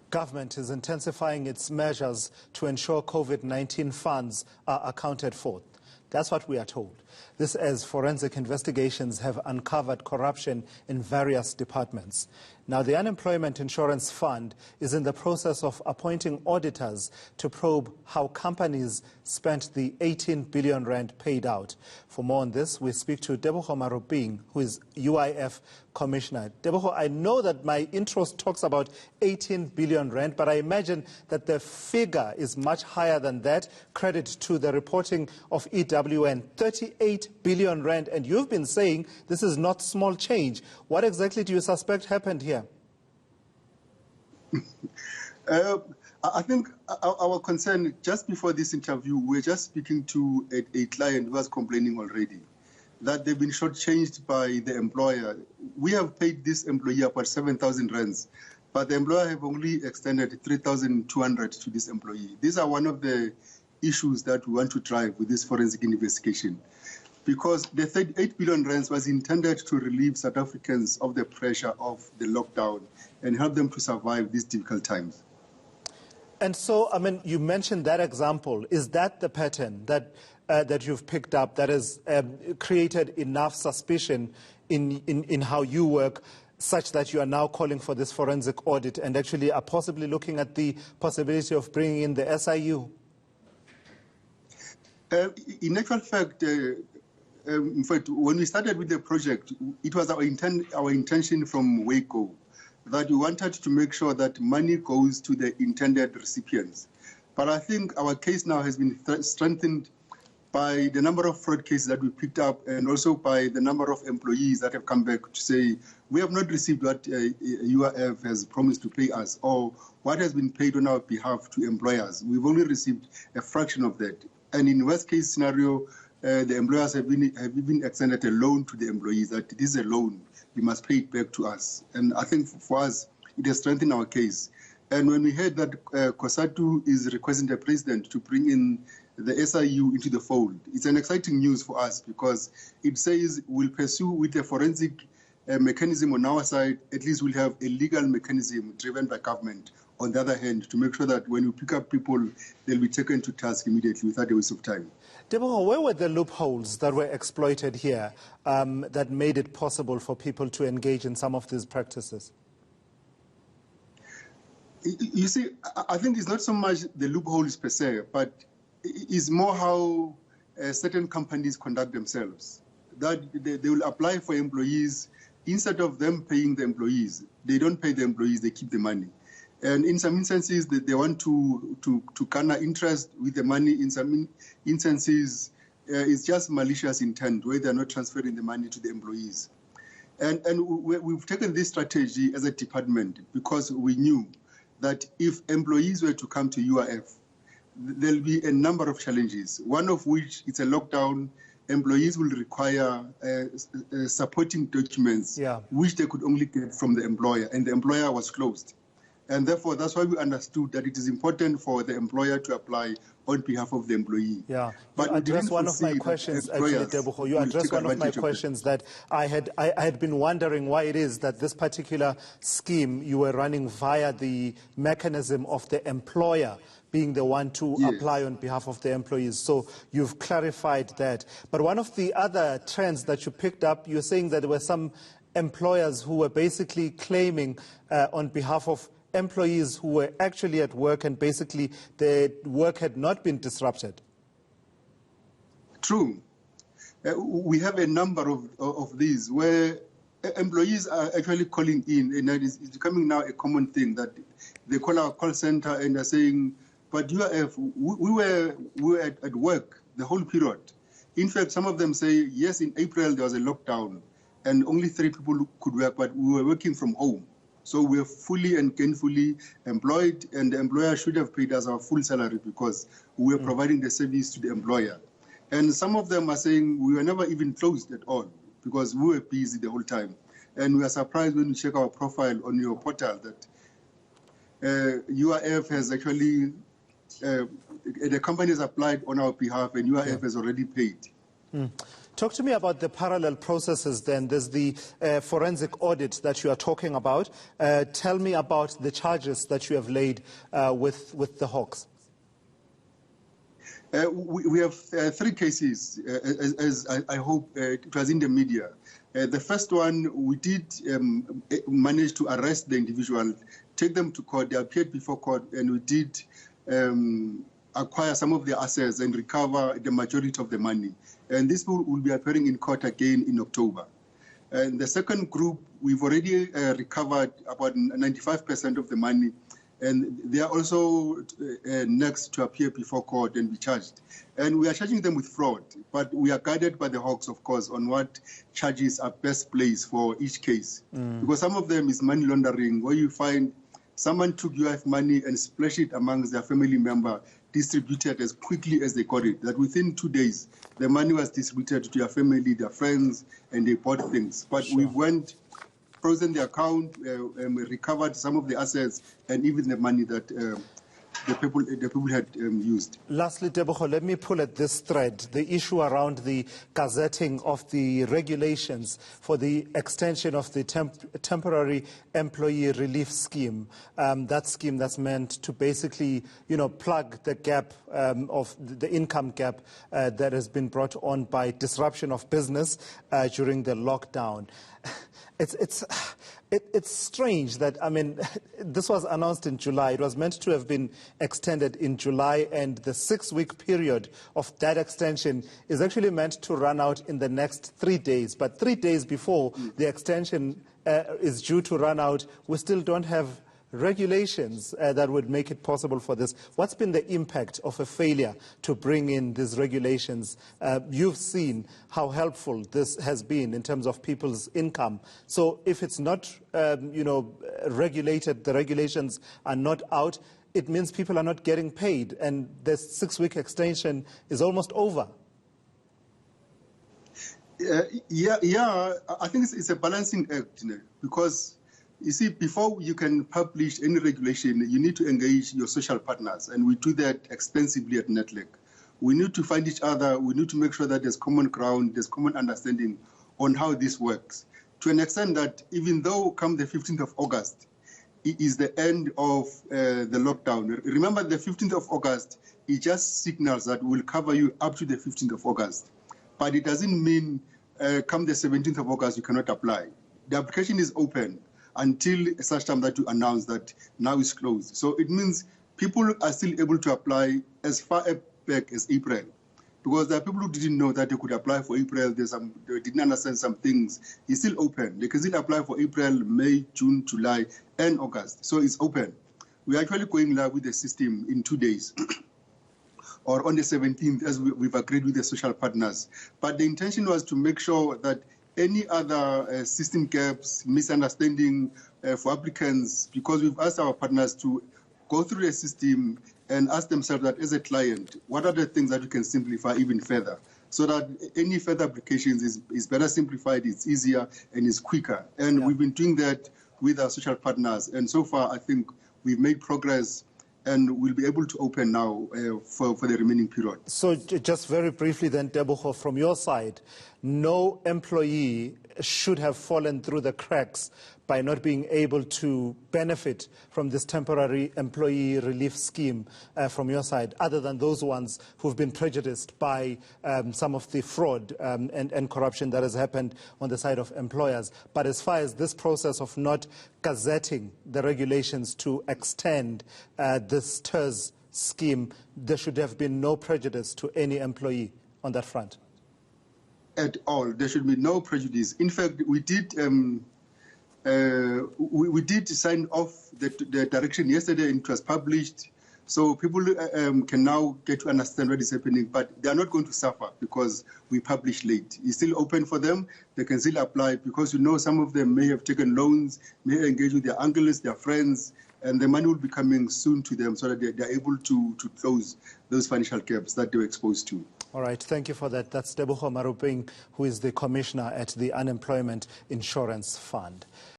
Government is intensifying its measures to ensure COVID-19 funds are accounted for. That's what we are told. This as forensic investigations have uncovered corruption in various departments. Now, the Unemployment Insurance Fund is in the process of appointing auditors to probe how companies spent the 18 billion rand paid out. For more on this, we speak to Teboho Maruping, who is UIF Commissioner. Teboho, I know that my intro talks about 18 billion rand, but I imagine that the figure is much higher than that. Credit to the reporting of EWN, 38 billion rand, and you've been saying this is not small change. What exactly do you suspect happened here? I think our concern, just before this interview, we were just speaking to a client who was complaining already that they've been shortchanged by the employer. We have paid this employee about 7,000 rands, but the employer have only extended 3,200 to this employee. These are one of the issues that we want to drive with this forensic investigation, because the 38 billion rands was intended to relieve South Africans of the pressure of the lockdown and help them to survive these difficult times. And so, I mean, you mentioned that example. Is that the pattern that you've picked up that has created enough suspicion in how you work, such that you are now calling for this forensic audit and actually are possibly looking at the possibility of bringing in the SIU? In actual fact, when we started with the project, it was our intention from Waco that we wanted to make sure that money goes to the intended recipients. But I think our case now has been strengthened by the number of fraud cases that we picked up, and also by the number of employees that have come back to say, we have not received what UIF has promised to pay us, or what has been paid on our behalf to employers. We've only received a fraction of that. And in worst case scenario, the employers have even extended a loan to the employees, that this is a loan, you must pay it back to us. And I think for us, it has strengthened our case. And when we heard that COSATU is requesting the president to bring in the SIU into the fold, it's an exciting news for us, because it says we'll pursue with a forensic mechanism on our side. At least we'll have a legal mechanism driven by government on the other hand, to make sure that when we pick up people, they'll be taken to task immediately without a waste of time. Teboho, where were the loopholes that were exploited here that made it possible for people to engage in some of these practices? You see, I think it's not so much the loopholes per se, but it's more how certain companies conduct themselves. That they will apply for employees, instead of them paying the employees, they don't pay the employees, they keep the money. And in some instances, they want to garner interest with the money. In some instances, it's just malicious intent, where they're not transferring the money to the employees. And we've taken this strategy as a department because we knew that if employees were to come to UIF, there'll be a number of challenges, one of which is a lockdown. Employees will require supporting documents, which they could only get from the employer, and the employer was closed. And therefore, that's why we understood that it is important for the employer to apply on behalf of the employee. Yeah, but you addressed one of my questions, actually, Teboho. You addressed one of my questions that I had been wondering why it is that this particular scheme you were running via the mechanism of the employer being the one to apply on behalf of the employees. So you've clarified that. But one of the other trends that you picked up, you're saying that there were some employers who were basically claiming on behalf of employees who were actually at work, and basically the work had not been disrupted. True. We have a number of these where employees are actually calling in, and it's becoming now a common thing that they call our call center and they're saying, but UIF, we were at work the whole period. In fact, some of them say, yes, in April there was a lockdown and only 3 people could work, but we were working from home. So we're fully and gainfully employed, and the employer should have paid us our full salary because we were providing the service to the employer. And some of them are saying we were never even closed at all because we were busy the whole time. And we are surprised when we check our profile on your portal that UIF has actually, the company has applied on our behalf and UIF has already paid. Talk to me about the parallel processes then. There's the forensic audit that you are talking about. Tell me about the charges that you have laid with the Hawks. We have 3 cases, as I hope it was in the media. The first one, we did manage to arrest the individual, take them to court. They appeared before court, and we did acquire some of the assets and recover the majority of the money. And this will be appearing in court again in October. And the second group, we've already recovered about 95% of the money. And they are also next to appear before court and be charged. And we are charging them with fraud, but we are guided by the Hawks, of course, on what charges are best placed for each case. Because some of them is money laundering, where you find someone took UIF money and splashed it amongst their family member, distributed as quickly as they got it, that within 2 days, the money was distributed to their family, their friends, and they bought things. But we went, frozen the account, recovered some of the assets, and even the money that the people had used. Lastly, Teboho, let me pull at this thread, the issue around the gazetting of the regulations for the extension of the temporary employee relief scheme. That scheme that's meant to basically, plug the gap of the income gap that has been brought on by disruption of business during the lockdown. It's strange that, this was announced in July. It was meant to have been extended in July, and the 6-week period of that extension is actually meant to run out in the next 3 days. But 3 days before the extension is due to run out, we still don't have regulations that would make it possible for this. What's been the impact of a failure to bring in these regulations? You've seen how helpful this has been in terms of people's income. So if it's not, regulated, the regulations are not out, it means people are not getting paid, and the 6-week extension is almost over. Yeah, I think it's a balancing act, because you see, before you can publish any regulation, you need to engage your social partners, and we do that extensively at Netlink. We need to find each other. We need to make sure that there's common ground, there's common understanding on how this works, to an extent that even though come the 15th of August, it is the end of the lockdown. Remember, the 15th of August, it just signals that we'll cover you up to the 15th of August. But it doesn't mean come the 17th of August, you cannot apply. The application is open until such time that you announce that now it's closed. So it means people are still able to apply as far back as April, because there are people who didn't know that they could apply for April. They didn't understand some things. It's still open. They can still apply for April, May, June, July, and August. So it's open. We're actually going live with the system in 2 days, or on the 17th, as we've agreed with the social partners. But the intention was to make sure that any other system gaps, misunderstanding for applicants, because we've asked our partners to go through the system and ask themselves that as a client, what are the things that we can simplify even further, so that any further applications is better simplified, it's easier, and it's quicker. And we've been doing that with our social partners. And so far, I think we've made progress, and we'll be able to open now for the remaining period. So just very briefly then, Teboho, from your side, no employee should have fallen through the cracks by not being able to benefit from this temporary employee relief scheme from your side, other than those ones who've been prejudiced by some of the fraud and corruption that has happened on the side of employers. But as far as this process of not gazetting the regulations to extend this TERS scheme, there should have been no prejudice to any employee on that front. At all. There should be no prejudice. In fact, we did sign off the direction yesterday, and it was published. So people can now get to understand what is happening, but they are not going to suffer because we publish late. It's still open for them. They can still apply, because some of them may have taken loans, may engage with their uncles, their friends, and the money will be coming soon to them, so that they're able to close those financial gaps that they were exposed to. All right, thank you for that. That's Teboho Maruping, who is the Commissioner at the Unemployment Insurance Fund.